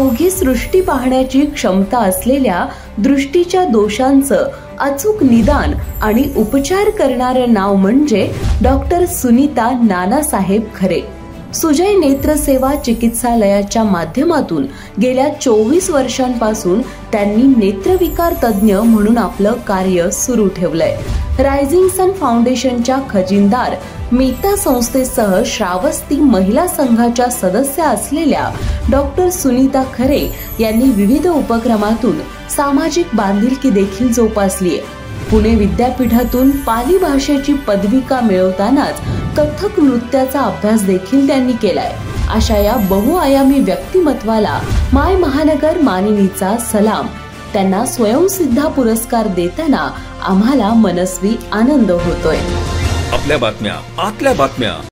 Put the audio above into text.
अवघी सृष्टी पाहण्याची क्षमता असलेल्या दृष्टीच्या दोषांचं अचूक निदान आणि उपचार करणारं नाव म्हणजे डॉक्टर सुनीता नानासाहेब खरे। सुजय नेत्र सेवा चिकित्सालयाच्या माध्यमातून गेल्या 24 वर्षांपासून त्यांनी नेत्रविकार तज्ज्ञ म्हणून आपलं कार्य सुरू ठेवलंय। रायझिंग सन फाउंडेशनच्या खजिनदार मीता संस्थेसह श्रावस्ती महिला संघाच्या सदस्य असलेल्या डॉक्टर सुनीता खरे यांनी विविध उपक्रमातून सामाजिक बांधिलकी देखील जोपासली आहे। पुणे विद्यापीठातून पाली भाषेची पदविका मिळवतानाच कथक नृत्याचा अभ्यास देखील त्यांनी केलाय। अशा या बहुआयामी व्यक्तिमत्वाला माय महानगर मानिनीचा सलाम। त्यांना स्वयंसिद्धा पुरस्कार देताना आम्हाला मनस्वी आनंद होतोय। आपल्या बातम्या, आतल्या बातम्या।